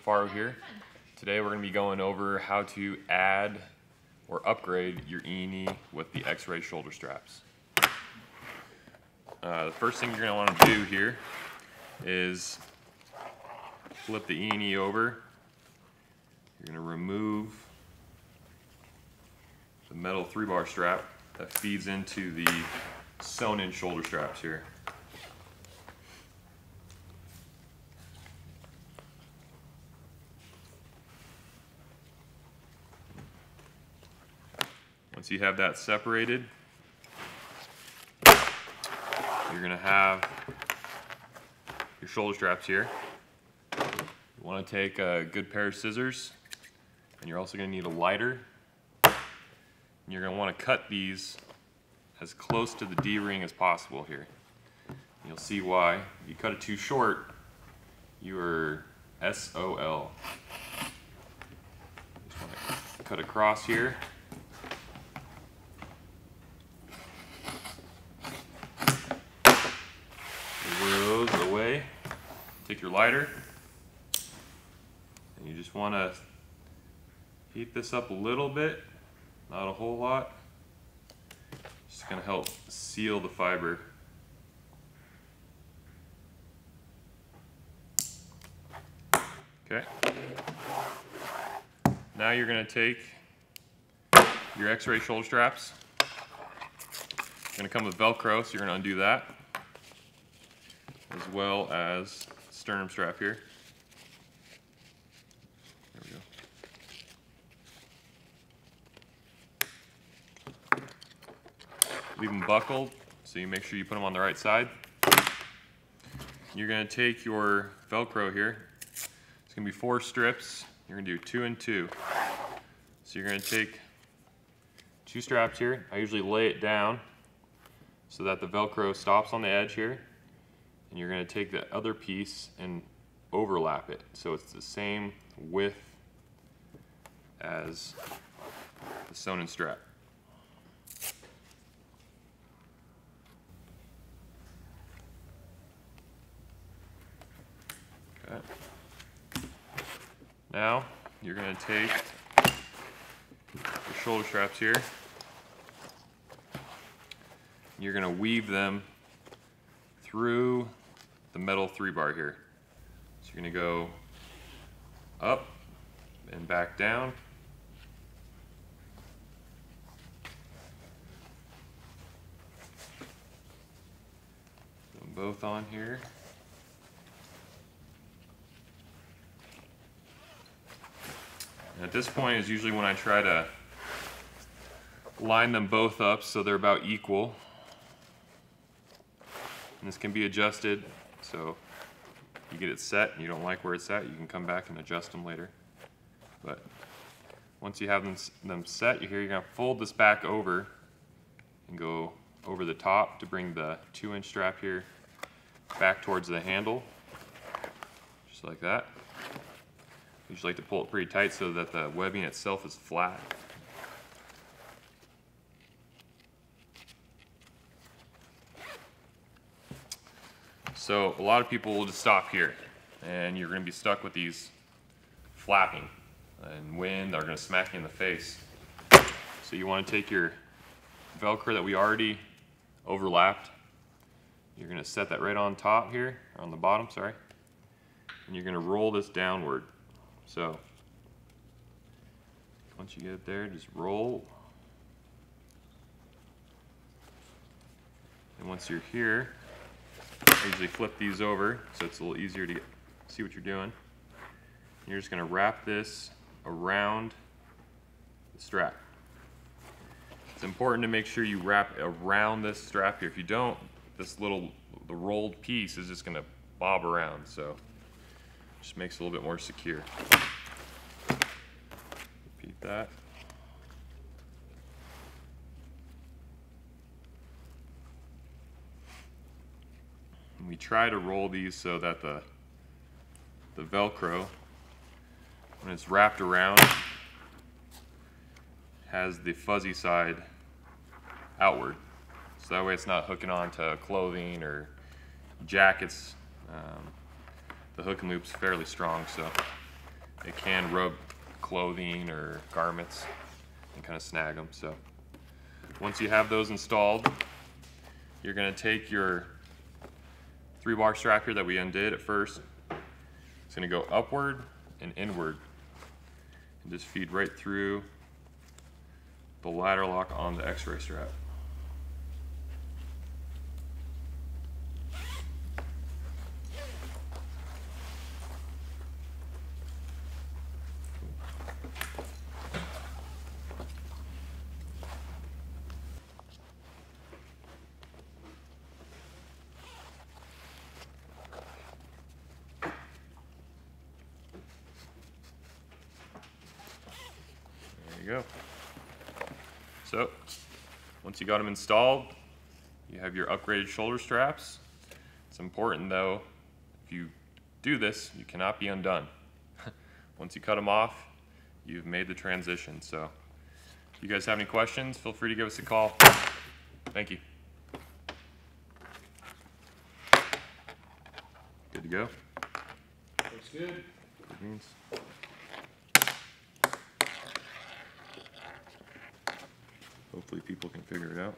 Kifaru here. Today we're going to be going over how to add or upgrade your E-knee with the X-ray shoulder straps. The first thing you're going to want to do here is flip the E-knee over. You're going to remove the metal 3-bar strap that feeds into the sewn-in shoulder straps here. Once you have that separated, you're going to have your shoulder straps here. You want to take a good pair of scissors, and you're also going to need a lighter. And you're going to want to cut these as close to the D-ring as possible here. You'll see why. If you cut it too short, you are SOL. Just want to cut across here. Those away. Take your lighter, and you just want to heat this up a little bit, not a whole lot. Just going to help seal the fiber. Okay. Now you're going to take your X-ray shoulder straps. It's going to come with Velcro, so you're going to undo that, as well as sternum strap here. There we go. Leave them buckled, so you make sure you put them on the right side. You're going to take your Velcro here. It's going to be 4 strips. You're going to do 2 and 2. So you're going to take 2 straps here. I usually lay it down so that the Velcro stops on the edge here. And you're going to take the other piece and overlap it so it's the same width as the sewn-in strap. Okay. Now you're going to take your shoulder straps here. You're going to weave them through the metal 3-bar here. So you're going to go up and back down. Put them both on here. And at this point is usually when I try to line them both up so they're about equal. And this can be adjusted, so if you get it set and you don't like where it's at, you can come back and adjust them later. But once you have them set, you're going to fold this back over and go over the top to bring the 2-inch strap here back towards the handle, just like that. You usually like to pull it pretty tight so that the webbing itself is flat. So a lot of people will just stop here, and you're going to be stuck with these flapping, and wind are going to smack you in the face. So you want to take your Velcro that we already overlapped. You're going to set that right on top here, or on the bottom, sorry, and you're going to roll this downward. So once you get it there, just roll. And once you're here, I usually flip these over so it's a little easier to see what you're doing. You're just going to wrap this around the strap. It's important to make sure you wrap around this strap here. If you don't, the rolled piece is just going to bob around, so it just makes it a little bit more secure. Repeat that. We try to roll these so that the Velcro, when it's wrapped around, has the fuzzy side outward. So that way it's not hooking onto clothing or jackets. The hook and loop's fairly strong, so it can rub clothing or garments and kind of snag them. So once you have those installed, you're going to take your 3-bar strap here that we undid at first. It's going to go upward and inward and just feed right through the ladder lock on the X-ray strap. There you go. So, once you got them installed, you have your upgraded shoulder straps. It's important though, if you do this, you cannot be undone. Once you cut them off, you've made the transition. So, if you guys have any questions, feel free to give us a call. Thank you. Good to go? Looks good. Good beans. Hopefully people can figure it out.